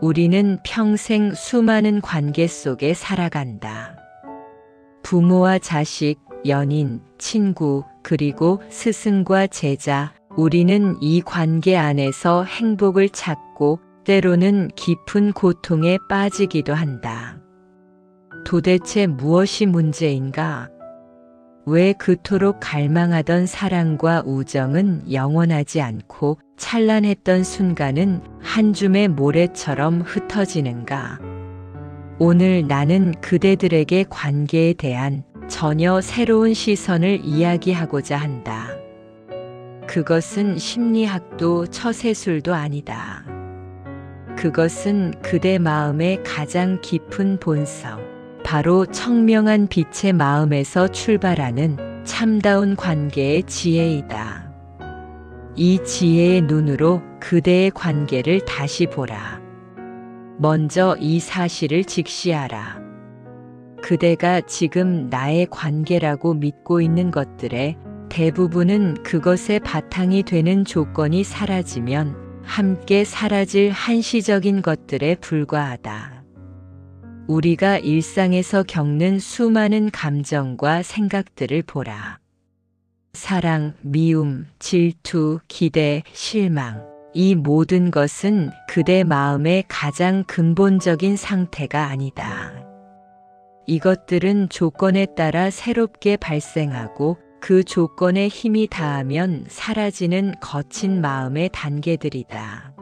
우리는 평생 수많은 관계 속에 살아간다. 부모와 자식, 연인, 친구, 그리고 스승과 제자, 우리는 이 관계 안에서 행복을 찾고 때로는 깊은 고통에 빠지기도 한다. 도대체 무엇이 문제인가? 왜 그토록 갈망하던 사랑과 우정은 영원하지 않고 찬란했던 순간은 한 줌의 모래처럼 흩어지는가? 오늘 나는 그대들에게 관계에 대한 전혀 새로운 시선을 이야기하고자 한다. 그것은 심리학도 처세술도 아니다. 그것은 그대 마음의 가장 깊은 본성, 바로 청명한 빛의 마음에서 출발하는 참다운 관계의 지혜이다. 이 지혜의 눈으로 그대의 관계를 다시 보라. 먼저 이 사실을 직시하라. 그대가 지금 나의 관계라고 믿고 있는 것들의 대부분은 그것의 바탕이 되는 조건이 사라지면 함께 사라질 한시적인 것들에 불과하다. 우리가 일상에서 겪는 수많은 감정과 생각들을 보라. 사랑, 미움, 질투, 기대, 실망. 이 모든 것은 그대 마음의 가장 근본적인 상태가 아니다. 이것들은 조건에 따라 새롭게 발생하고 그 조건에 힘이 닿으면 사라지는 거친 마음의 단계들이다.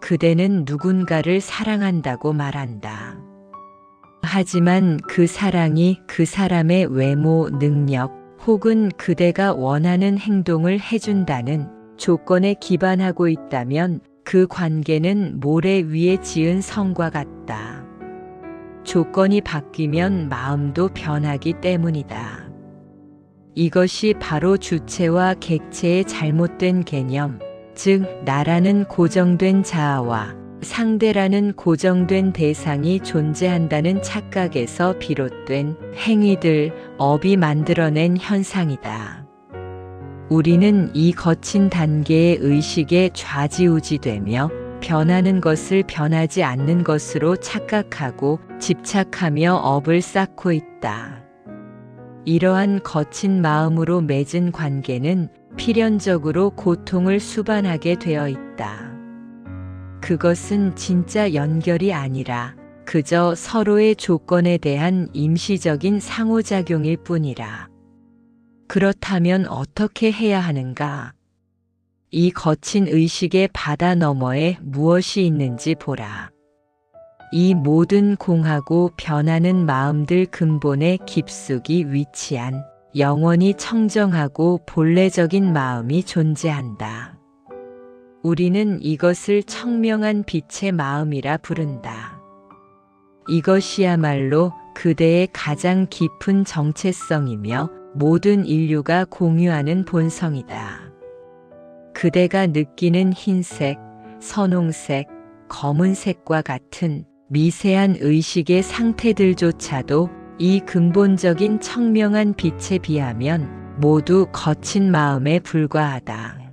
그대는 누군가를 사랑한다고 말한다. 하지만 그 사랑이 그 사람의 외모, 능력 혹은 그대가 원하는 행동을 해준다는 조건에 기반하고 있다면 그 관계는 모래 위에 지은 성과 같다. 조건이 바뀌면 마음도 변하기 때문이다. 이것이 바로 주체와 객체의 잘못된 개념, 즉 나라는 고정된 자아와 상대라는 고정된 대상이 존재한다는 착각에서 비롯된 행위들, 업이 만들어낸 현상이다. 우리는 이 거친 단계의 의식에 좌지우지되며 변하는 것을 변하지 않는 것으로 착각하고 집착하며 업을 쌓고 있다. 이러한 거친 마음으로 맺은 관계는 필연적으로 고통을 수반하게 되어 있다. 그것은 진짜 연결이 아니라 그저 서로의 조건에 대한 임시적인 상호작용일 뿐이라. 그렇다면 어떻게 해야 하는가? 이 거친 의식의 바다 너머에 무엇이 있는지 보라. 이 모든 공하고 변하는 마음들 근본의 깊숙이 위치한 영원히 청정하고 본래적인 마음이 존재한다. 우리는 이것을 청명한 빛의 마음이라 부른다. 이것이야말로 그대의 가장 깊은 정체성이며 모든 인류가 공유하는 본성이다. 그대가 느끼는 흰색, 선홍색, 검은색과 같은 미세한 의식의 상태들조차도 이 근본적인 청명한 빛에 비하면 모두 거친 마음에 불과하다.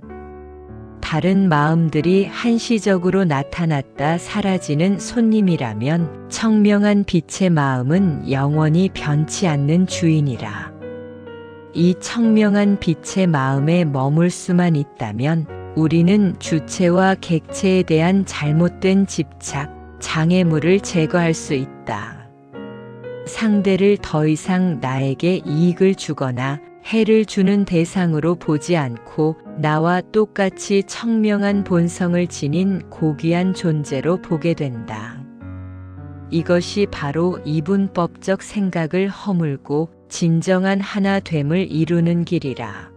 다른 마음들이 한시적으로 나타났다 사라지는 손님이라면 청명한 빛의 마음은 영원히 변치 않는 주인이라. 이 청명한 빛의 마음에 머물 수만 있다면 우리는 주체와 객체에 대한 잘못된 집착, 장애물을 제거할 수 있다. 상대를 더 이상 나에게 이익을 주거나 해를 주는 대상으로 보지 않고 나와 똑같이 청명한 본성을 지닌 고귀한 존재로 보게 된다. 이것이 바로 이분법적 생각을 허물고 진정한 하나됨을 이루는 길이라.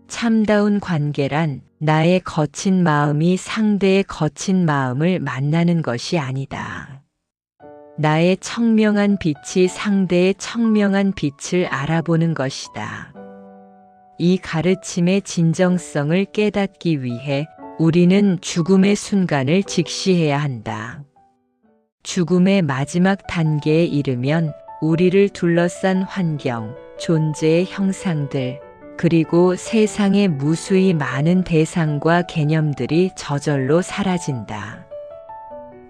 참다운 관계란 나의 거친 마음이 상대의 거친 마음을 만나는 것이 아니다. 나의 청명한 빛이 상대의 청명한 빛을 알아보는 것이다. 이 가르침의 진정성을 깨닫기 위해 우리는 죽음의 순간을 직시해야 한다. 죽음의 마지막 단계에 이르면 우리를 둘러싼 환경, 존재의 형상들, 그리고 세상의 무수히 많은 대상과 개념들이 저절로 사라진다.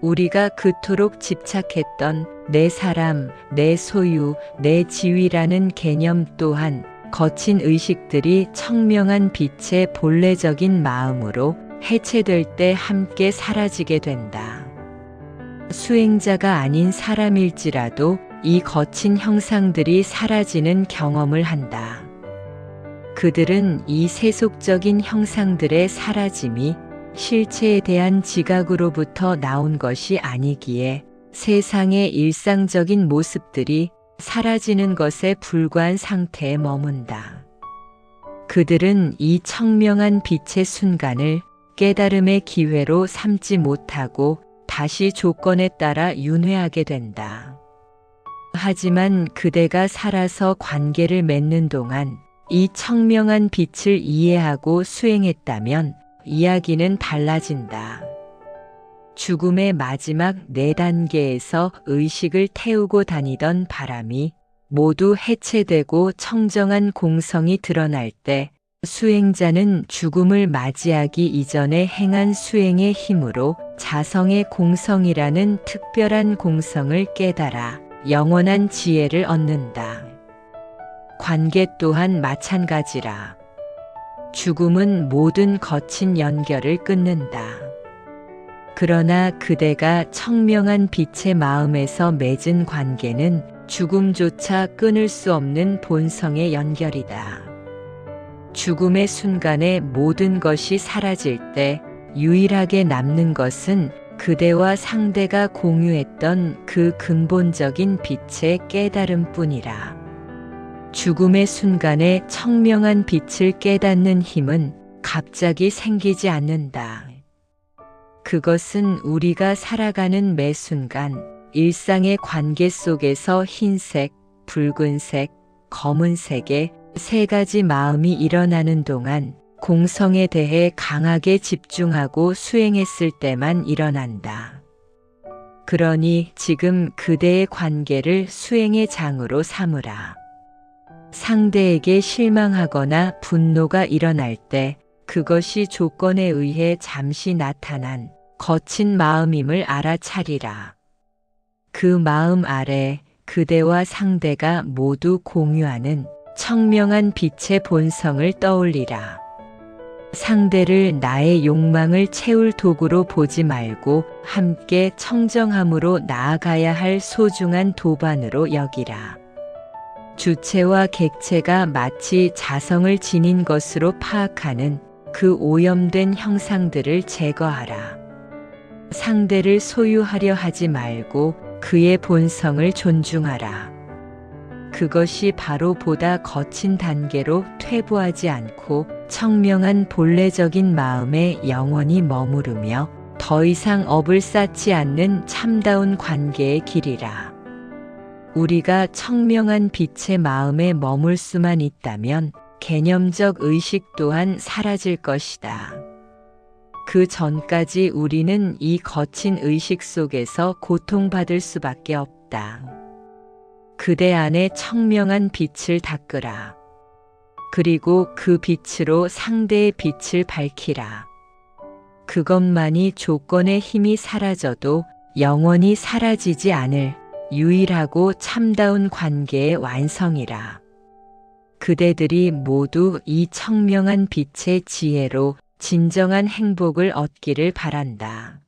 우리가 그토록 집착했던 내 사람, 내 소유, 내 지위라는 개념 또한 거친 의식들이 청명한 빛의 본래적인 마음으로 해체될 때 함께 사라지게 된다. 수행자가 아닌 사람일지라도 이 거친 형상들이 사라지는 경험을 한다. 그들은 이 세속적인 형상들의 사라짐이 실체에 대한 지각으로부터 나온 것이 아니기에 세상의 일상적인 모습들이 사라지는 것에 불과한 상태에 머문다. 그들은 이 청명한 빛의 순간을 깨달음의 기회로 삼지 못하고 다시 조건에 따라 윤회하게 된다. 하지만 그대가 살아서 관계를 맺는 동안 이 청명한 빛을 이해하고 수행했다면 이야기는 달라진다. 죽음의 마지막 4단계에서 의식을 태우고 다니던 바람이 모두 해체되고 청정한 공성이 드러날 때 수행자는 죽음을 맞이하기 이전에 행한 수행의 힘으로 자성의 공성이라는 특별한 공성을 깨달아 영원한 지혜를 얻는다. 관계 또한 마찬가지라. 죽음은 모든 거친 연결을 끊는다. 그러나 그대가 청명한 빛의 마음에서 맺은 관계는 죽음조차 끊을 수 없는 본성의 연결이다. 죽음의 순간에 모든 것이 사라질 때 유일하게 남는 것은 그대와 상대가 공유했던 그 근본적인 빛의 깨달음뿐이라. 죽음의 순간에 청명한 빛을 깨닫는 힘은 갑자기 생기지 않는다. 그것은 우리가 살아가는 매 순간 일상의 관계 속에서 흰색, 붉은색, 검은색의 3가지 마음이 일어나는 동안 공성에 대해 강하게 집중하고 수행했을 때만 일어난다. 그러니 지금 그대의 관계를 수행의 장으로 삼으라. 상대에게 실망하거나 분노가 일어날 때 그것이 조건에 의해 잠시 나타난 거친 마음임을 알아차리라. 그 마음 아래 그대와 상대가 모두 공유하는 청명한 빛의 본성을 떠올리라. 상대를 나의 욕망을 채울 도구로 보지 말고 함께 청정함으로 나아가야 할 소중한 도반으로 여기라. 주체와 객체가 마치 자성을 지닌 것으로 파악하는 그 오염된 형상들을 제거하라. 상대를 소유하려 하지 말고 그의 본성을 존중하라. 그것이 바로 보다 거친 단계로 퇴보하지 않고 청명한 본래적인 마음에 영원히 머무르며 더 이상 업을 쌓지 않는 참다운 관계의 길이라. 우리가 청명한 빛의 마음에 머물 수만 있다면 개념적 의식 또한 사라질 것이다. 그 전까지 우리는 이 거친 의식 속에서 고통받을 수밖에 없다. 그대 안에 청명한 빛을 닦으라. 그리고 그 빛으로 상대의 빛을 밝히라. 그것만이 조건의 힘이 사라져도 영원히 사라지지 않을 유일하고 참다운 관계의 완성이라. 그대들이 모두 이 청명한 빛의 지혜로 진정한 행복을 얻기를 바란다.